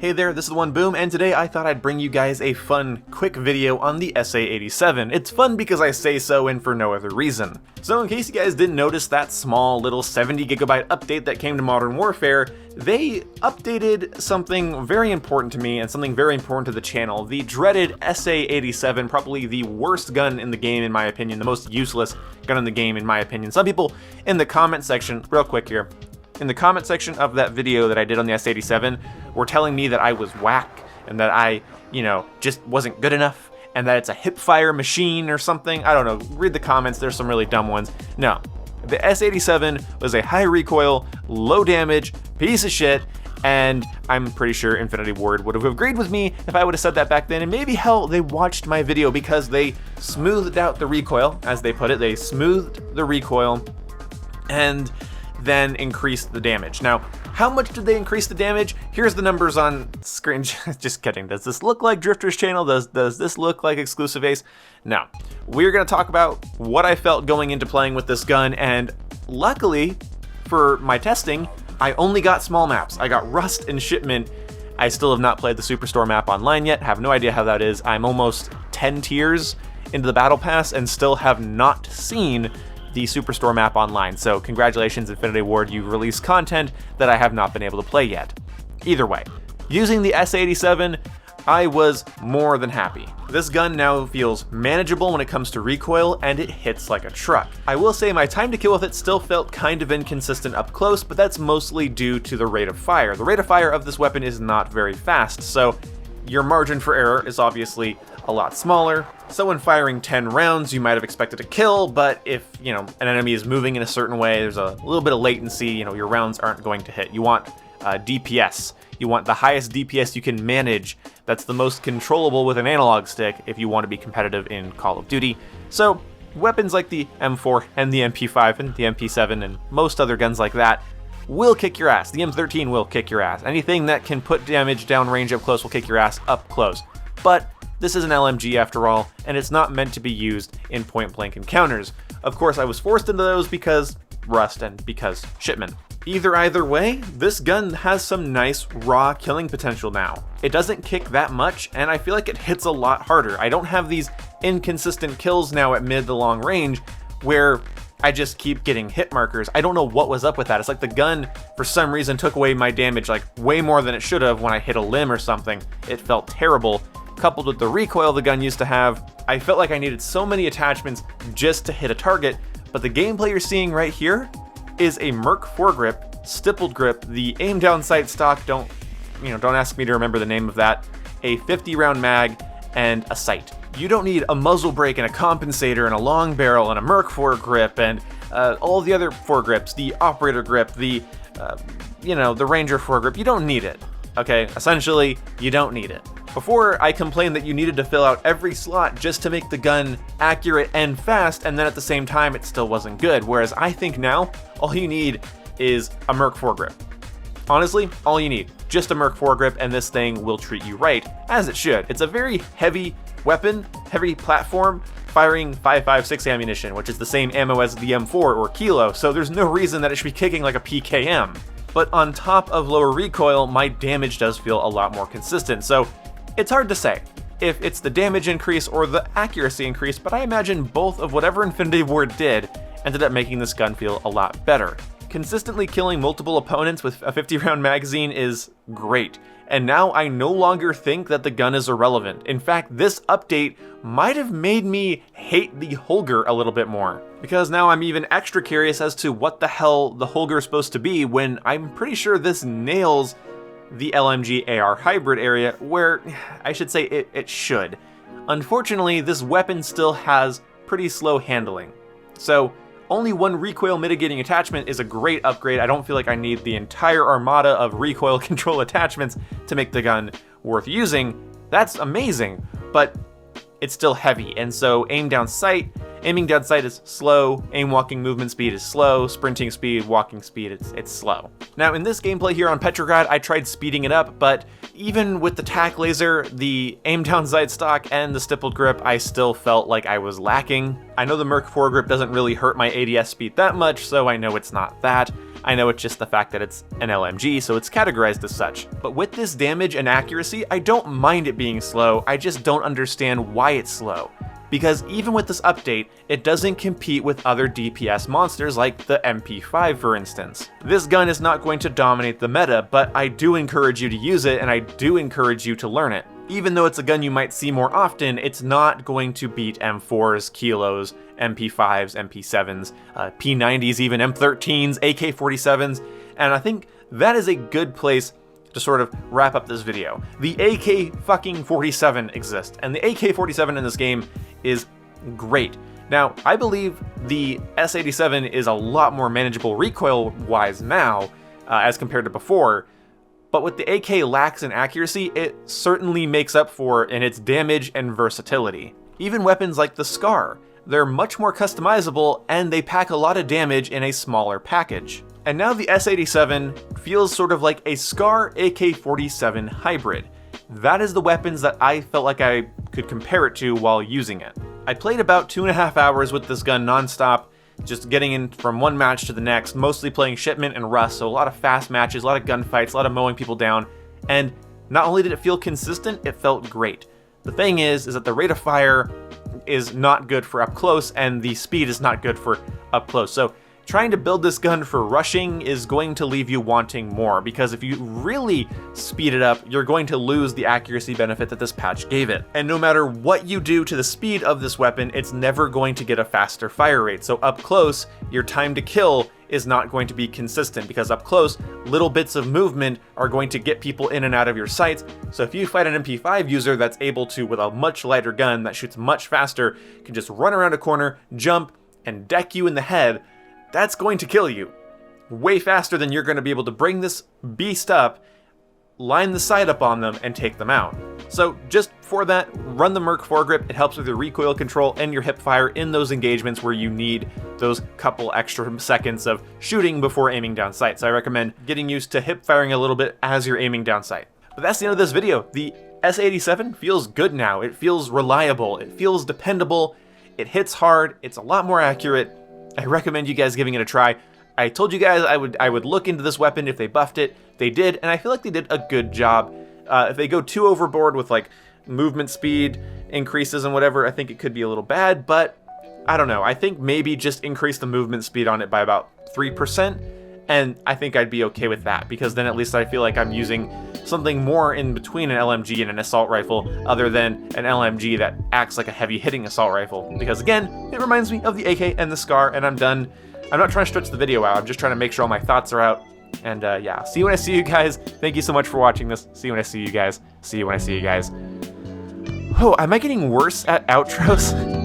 Hey there, this is the One Boom, and today I thought I'd bring you guys a fun, quick video on the SA87. It's fun because I say so and for no other reason. So in case you guys didn't notice that small little 70GB update that came to Modern Warfare, they updated something very important to me and something very important to the channel. The dreaded SA87, probably the worst gun in the game in my opinion, the most useless gun in the game in my opinion. Some people in the comment section, real quick here, in the comment section of that video that I did on the SA87 were telling me that I was whack and that I, just wasn't good enough and that it's a hip-fire machine or something. I don't know. Read the comments. There's some really dumb ones. No. The SA87 was a high recoil, low damage piece of shit, and I'm pretty sure Infinity Ward would have agreed with me if I would have said that back then, and maybe hell, they watched my video because they smoothed out the recoil, as they put it. They smoothed the recoil and then increase the damage. Now, how much did they increase the damage? Here's the numbers on screen. Just kidding. Does this look like Drifter's channel? Does this look like Exclusive Ace? No. We're going to talk about what I felt going into playing with this gun, and luckily for my testing, I only got small maps. I got Rust and Shipment. I still have not played the Superstore map online yet. Have no idea how that is. I'm almost 10 tiers into the Battle Pass and still have not seen the Superstore map online, so congratulations Infinity Ward, you've released content that I have not been able to play yet. Either way, using the SA87, I was more than happy. This gun now feels manageable when it comes to recoil, and it hits like a truck. I will say my time to kill with it still felt kind of inconsistent up close, but that's mostly due to the rate of fire. The rate of fire of this weapon is not very fast, so your margin for error is obviously a lot smaller. So when firing 10 rounds, you might have expected a kill, but if, an enemy is moving in a certain way, there's a little bit of latency, your rounds aren't going to hit. You want DPS. You want the highest DPS you can manage. That's the most controllable with an analog stick if you want to be competitive in Call of Duty. So weapons like the M4 and the MP5 and the MP7 and most other guns like that will kick your ass. The M13 will kick your ass. Anything that can put damage downrange up close will kick your ass up close. But this is an LMG after all, and it's not meant to be used in point-blank encounters. Of course, I was forced into those because Rust and because Shipment. Either way, this gun has some nice raw killing potential now. It doesn't kick that much, and I feel like it hits a lot harder. I don't have these inconsistent kills now at mid to long range where I just keep getting hit markers. I don't know what was up with that. It's like the gun, for some reason, took away my damage like way more than it should have when I hit a limb or something. It felt terrible. Coupled with the recoil the gun used to have, I felt like I needed so many attachments just to hit a target, but the gameplay you're seeing right here is a Merc foregrip, stippled grip, the aim down sight stock, don't ask me to remember the name of that, a 50 round mag, and a sight. You don't need a muzzle brake and a compensator and a long barrel and a Merc foregrip and all the other foregrips, the operator grip, the Ranger foregrip. You don't need it, okay? Essentially, you don't need it. Before, I complained that you needed to fill out every slot just to make the gun accurate and fast, and then at the same time it still wasn't good, whereas I think now, all you need is a Merc foregrip. Honestly, all you need, just a Merc foregrip, and this thing will treat you right, as it should. It's a very heavy weapon, heavy platform, firing 5.56 ammunition, which is the same ammo as the M4 or Kilo, so there's no reason that it should be kicking like a PKM. But on top of lower recoil, my damage does feel a lot more consistent, so it's hard to say if it's the damage increase or the accuracy increase, but I imagine both of whatever Infinity Ward did ended up making this gun feel a lot better. Consistently killing multiple opponents with a 50 round magazine is great, and now I no longer think that the gun is irrelevant. In fact, this update might have made me hate the Holger a little bit more, because now I'm even extra curious as to what the hell the Holger is supposed to be when I'm pretty sure this nails the LMG AR hybrid area where I should say it should. Unfortunately, this weapon still has pretty slow handling. So only one recoil mitigating attachment is a great upgrade. I don't feel like I need the entire armada of recoil control attachments to make the gun worth using. That's amazing, but it's still heavy, and so aim down sight Aiming down sight is slow, aim walking movement speed is slow, sprinting speed, walking speed, it's slow. Now in this gameplay here on Petrograd, I tried speeding it up, but even with the tac laser, the aim down sight stock, and the stippled grip, I still felt like I was lacking. I know the Merc foregrip doesn't really hurt my ADS speed that much, so I know it's not that. I know it's just the fact that it's an LMG, so it's categorized as such. But with this damage and accuracy, I don't mind it being slow, I just don't understand why it's slow. Because even with this update, it doesn't compete with other DPS monsters like the MP5 for instance. This gun is not going to dominate the meta, but I do encourage you to use it and I do encourage you to learn it. Even though it's a gun you might see more often, it's not going to beat M4s, Kilos, MP5s, MP7s, P90s, even M13s, AK-47s, and I think that is a good place to sort of wrap up this video. The AK-47 exists, and the AK-47 in this game is great. Now, I believe the SA87 is a lot more manageable recoil-wise now, as compared to before, but what the AK lacks in accuracy, it certainly makes up for in its damage and versatility. Even weapons like the Scar, they're much more customizable and they pack a lot of damage in a smaller package. And now the SA87 feels sort of like a Scar AK-47 hybrid. That is the weapons that I felt like I could compare it to while using it. I played about 2.5 hours with this gun non-stop, just getting in from one match to the next, mostly playing Shipment and Rust, so a lot of fast matches, a lot of gunfights, a lot of mowing people down, and not only did it feel consistent, it felt great. The thing is that the rate of fire is not good for up close, and the speed is not good for up close, so trying to build this gun for rushing is going to leave you wanting more, because if you really speed it up, you're going to lose the accuracy benefit that this patch gave it. And no matter what you do to the speed of this weapon, it's never going to get a faster fire rate. So up close, your time to kill is not going to be consistent, because up close, little bits of movement are going to get people in and out of your sights. So if you fight an MP5 user that's able to, with a much lighter gun that shoots much faster, can just run around a corner, jump, and deck you in the head, that's going to kill you way faster than you're going to be able to bring this beast up, line the sight up on them, and take them out. So just for that, run the Merc foregrip. It helps with your recoil control and your hip fire in those engagements where you need those couple extra seconds of shooting before aiming down sight. So I recommend getting used to hip firing a little bit as you're aiming down sight. But that's the end of this video. The SA87 feels good now. It feels reliable. It feels dependable. It hits hard. It's a lot more accurate. I recommend you guys giving it a try. I told you guys I would look into this weapon if they buffed it. They did, and I feel like they did a good job. If they go too overboard with like movement speed increases and whatever, I think it could be a little bad, but I don't know. I think maybe just increase the movement speed on it by about 3%, and I think I'd be okay with that, because then at least I feel like I'm using something more in between an LMG and an assault rifle, other than an LMG that acts like a heavy hitting assault rifle. Because again, it reminds me of the AK and the Scar, and I'm done. I'm not trying to stretch the video out, I'm just trying to make sure all my thoughts are out. And yeah, see you when I see you guys. Thank you so much for watching this. See you when I see you guys. See you when I see you guys. Oh, am I getting worse at outros?